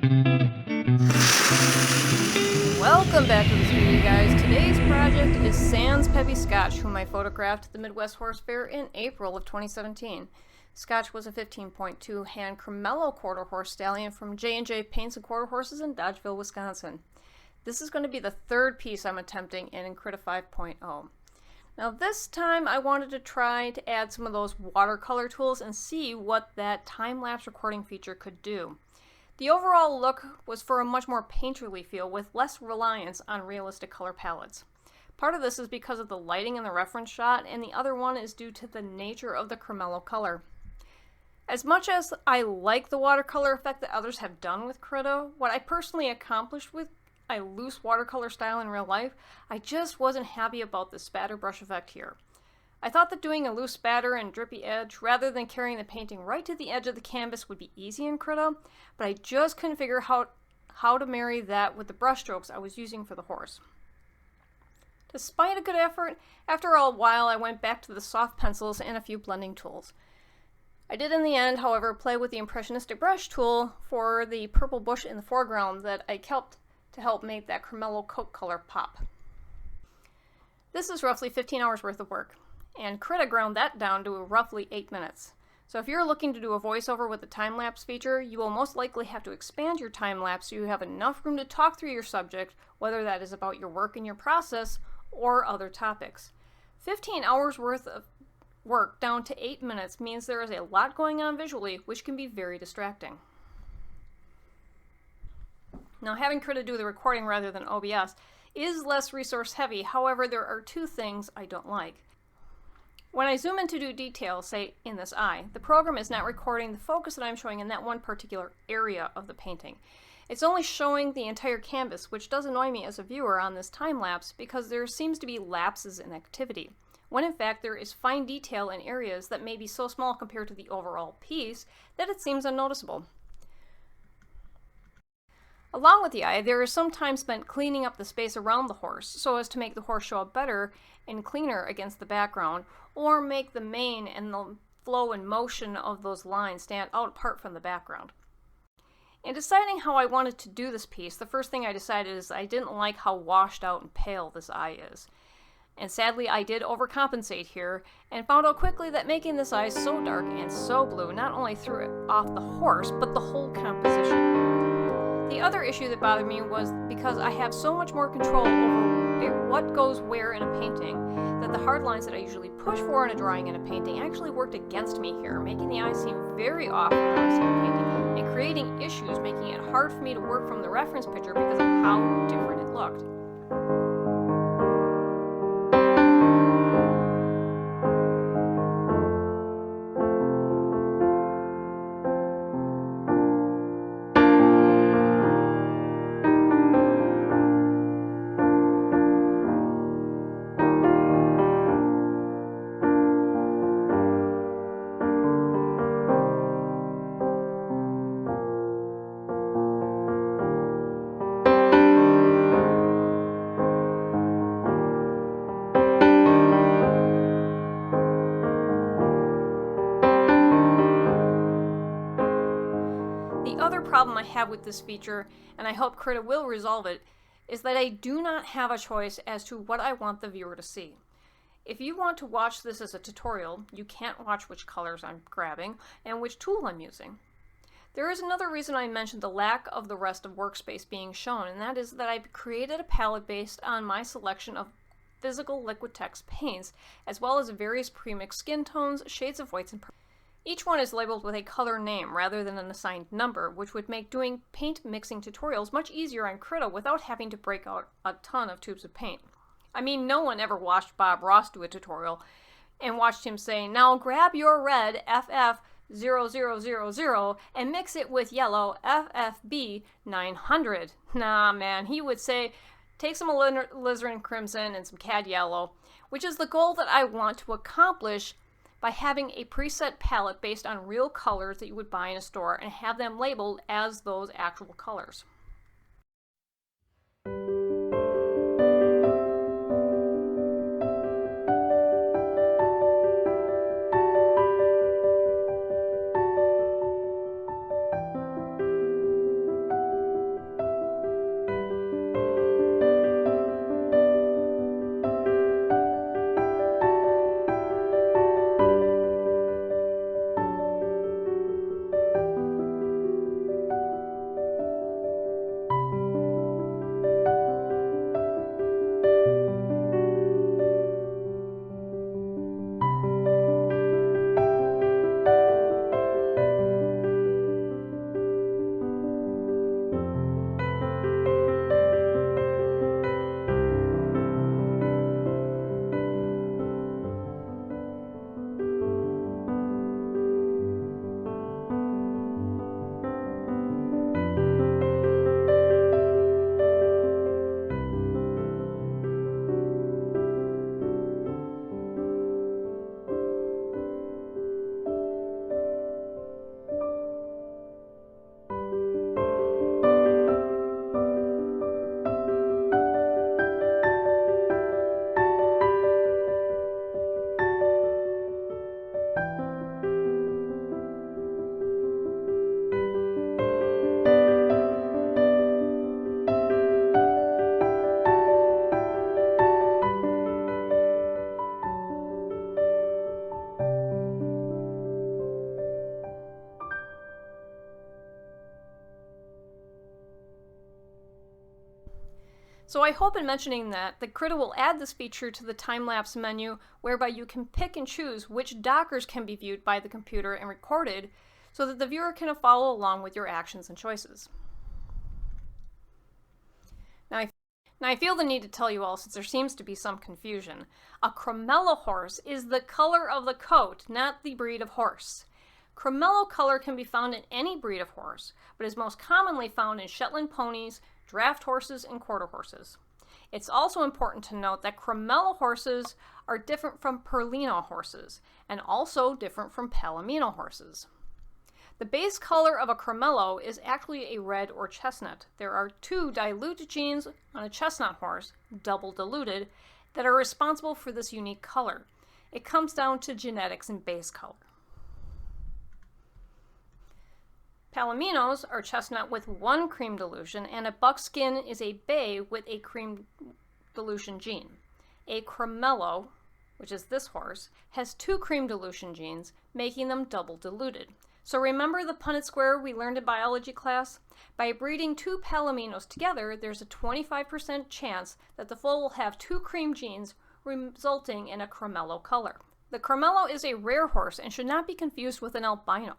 Welcome back to this video, guys. Today's project is Sans Peppy Scotch, whom I photographed at the Midwest Horse Fair in April of 2017. Scotch was a 15.2 hand Cremello quarter horse stallion from J&J Paints and Quarter Horses in Dodgeville, Wisconsin. This is going to be the third piece I'm attempting in Krita 5.0. Now this time I wanted to try to add some of those watercolor tools and see what that time-lapse recording feature could do. The overall look was for a much more painterly feel with less reliance on realistic color palettes. Part of this is because of the lighting in the reference shot, and the other one is due to the nature of the Cremello color. As much as I like the watercolor effect that others have done with Krita, what I personally accomplished with a loose watercolor style in real life, I just wasn't happy about the spatter brush effect here. I thought that doing a loose spatter and drippy edge rather than carrying the painting right to the edge of the canvas would be easy in Krita, but I just couldn't figure out how to marry that with the brush strokes I was using for the horse. Despite a good effort, after a while I went back to the soft pencils and a few blending tools. I did in the end, however, play with the impressionistic brush tool for the purple bush in the foreground that I kept to help make that Cremello coat color pop. This is roughly 15 hours worth of work, and Krita ground that down to roughly 8 minutes. So if you're looking to do a voiceover with the time-lapse feature, you will most likely have to expand your time-lapse so you have enough room to talk through your subject, whether that is about your work and your process or other topics. 15 hours worth of work down to 8 minutes means there is a lot going on visually, which can be very distracting. Now, having Krita do the recording rather than OBS is less resource heavy. However, there are two things I don't like. When I zoom in to do detail, say in this eye, the program is not recording the focus that I'm showing in that one particular area of the painting. It's only showing the entire canvas, which does annoy me as a viewer on this time lapse because there seems to be lapses in activity, when in fact there is fine detail in areas that may be so small compared to the overall piece that it seems unnoticeable. Along with the eye, there is some time spent cleaning up the space around the horse so as to make the horse show up better and cleaner against the background, or make the mane and the flow and motion of those lines stand out apart from the background. In deciding how I wanted to do this piece, the first thing I decided is I didn't like how washed out and pale this eye is. And sadly, I did overcompensate here and found out quickly that making this eye so dark and so blue not only threw it off the horse, but the whole composition. The other issue that bothered me was because I have so much more control over what goes where in a painting that the hard lines that I usually push for in a drawing and a painting actually worked against me here, making the eye seem very off from the rest of the painting and creating issues, making it hard for me to work from the reference picture because of how different it looked. The other problem I have with this feature, and I hope Krita will resolve it, is that I do not have a choice as to what I want the viewer to see. If you want to watch this as a tutorial, you can't watch which colors I'm grabbing and which tool I'm using. There is another reason I mentioned the lack of the rest of workspace being shown, and that is that I've created a palette based on my selection of physical Liquitex paints, as well as various premixed skin tones, shades of whites, and purples. Each one is labeled with a color name rather than an assigned number, which would make doing paint mixing tutorials much easier on Krita without having to break out a ton of tubes of paint. I mean, no one ever watched Bob Ross do a tutorial and watched him say, "Now grab your red FF0000 and mix it with yellow FFB 900. Nah, man, he would say, take some alizarin crimson and some cad yellow, which is the goal that I want to accomplish by having a preset palette based on real colors that you would buy in a store and have them labeled as those actual colors. So I hope in mentioning that Krita will add this feature to the time-lapse menu, whereby you can pick and choose which dockers can be viewed by the computer and recorded, so that the viewer can follow along with your actions and choices. Now I feel the need to tell you all, since there seems to be some confusion. A Cremello horse is the color of the coat, not the breed of horse. Cremello color can be found in any breed of horse, but is most commonly found in Shetland ponies, draft horses, and quarter horses. It's also important to note that Cremello horses are different from Perlino horses, and also different from palomino horses. The base color of a Cremello is actually a red or chestnut. There are 2 dilute genes on a chestnut horse, double diluted, that are responsible for this unique color. It comes down to genetics and base color. Palominos are chestnut with 1 cream dilution, and a buckskin is a bay with a cream dilution gene. A Cremello, which is this horse, has 2 cream dilution genes, making them double diluted. So remember the Punnett square we learned in biology class? By breeding 2 palominos together, there's a 25% chance that the foal will have 2 cream genes, resulting in a Cremello color. The Cremello is a rare horse and should not be confused with an albino.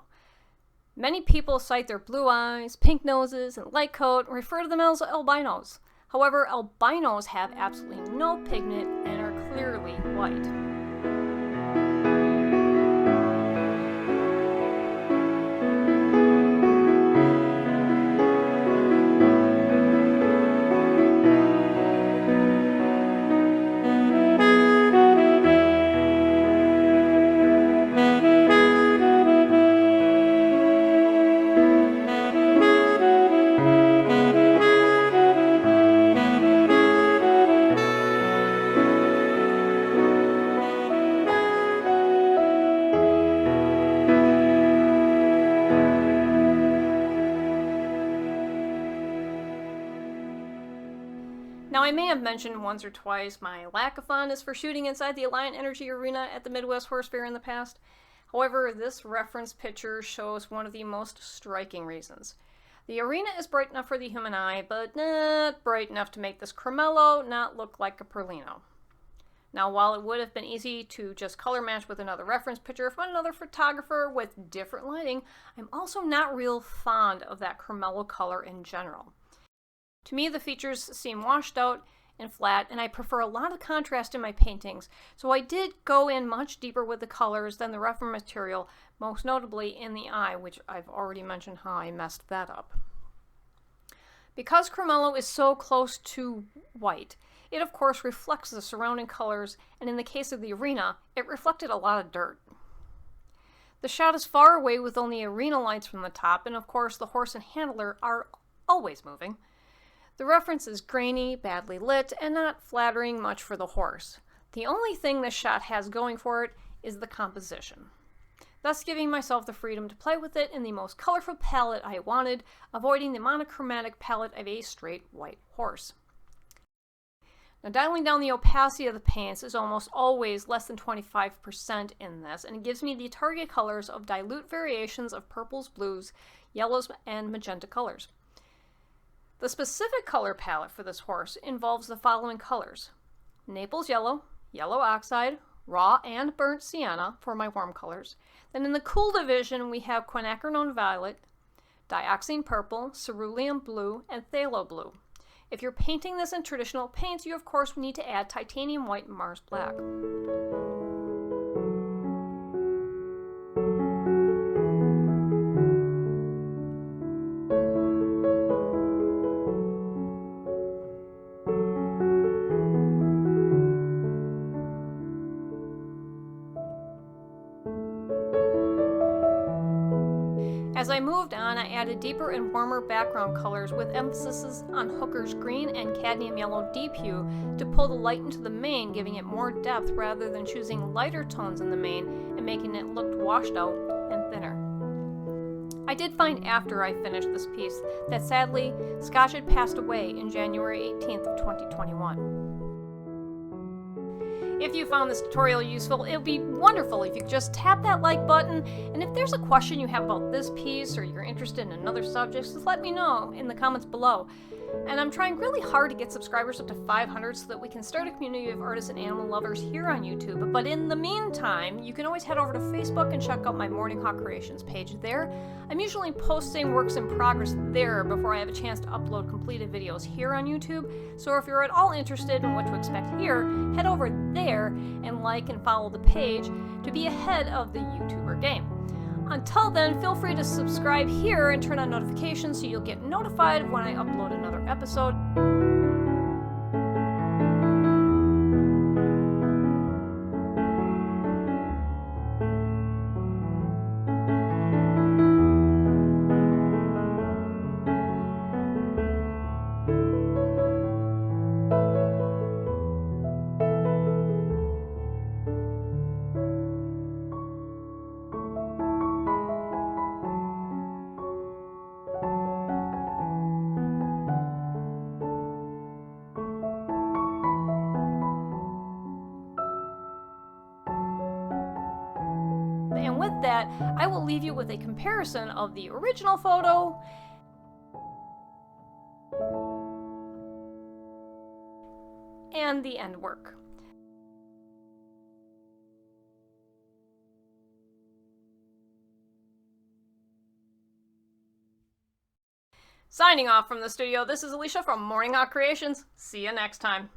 Many people cite their blue eyes, pink noses, and light coat and refer to them as albinos. However, albinos have absolutely no pigment and are clearly white. Now, I may have mentioned once or twice my lack of fondness for shooting inside the Alliant Energy Arena at the Midwest Horse Fair in the past. However, this reference picture shows one of the most striking reasons. The arena is bright enough for the human eye, but not bright enough to make this Cremello not look like a Perlino. Now, while it would have been easy to just color match with another reference picture from another photographer with different lighting, I'm also not real fond of that Cremello color in general. To me, the features seem washed out and flat, and I prefer a lot of contrast in my paintings, so I did go in much deeper with the colors than the reference material, most notably in the eye, which I've already mentioned how I messed that up. Because Cremello is so close to white, it of course reflects the surrounding colors, and in the case of the arena, it reflected a lot of dirt. The shot is far away with only arena lights from the top, and of course the horse and handler are always moving. The reference is grainy, badly lit, and not flattering much for the horse. The only thing this shot has going for it is the composition, thus giving myself the freedom to play with it in the most colorful palette I wanted, avoiding the monochromatic palette of a straight white horse. Now, dialing down the opacity of the paints is almost always less than 25% in this, and it gives me the target colors of dilute variations of purples, blues, yellows, and magenta colors. The specific color palette for this horse involves the following colors: Naples yellow, yellow oxide, raw and burnt sienna for my warm colors. Then in the cool division we have quinacridone violet, dioxine purple, cerulean blue, and phthalo blue. If you're painting this in traditional paints, you of course need to add titanium white and Mars black. As I moved on, I added deeper and warmer background colors with emphasis on Hooker's green and cadmium yellow deep hue to pull the light into the mane, giving it more depth rather than choosing lighter tones in the mane and making it look washed out and thinner. I did find after I finished this piece that sadly Scotch had passed away in January 18th of 2021. If you found this tutorial useful, it would be wonderful if you could just tap that like button, and if there's a question you have about this piece or you're interested in another subject, just let me know in the comments below. And I'm trying really hard to get subscribers up to 500 so that we can start a community of artists and animal lovers here on YouTube. But in the meantime, you can always head over to Facebook and check out my Morning Hawk Creations page there. I'm usually posting works in progress there before I have a chance to upload completed videos here on YouTube. So if you're at all interested in what to expect here, head over there and like and follow the page to be ahead of the YouTuber game. Until then, feel free to subscribe here and turn on notifications so you'll get notified when I upload another episode. And with that, I will leave you with a comparison of the original photo and the end work. Signing off from the studio, this is Alicia from Morning Hawk Creations. See you next time.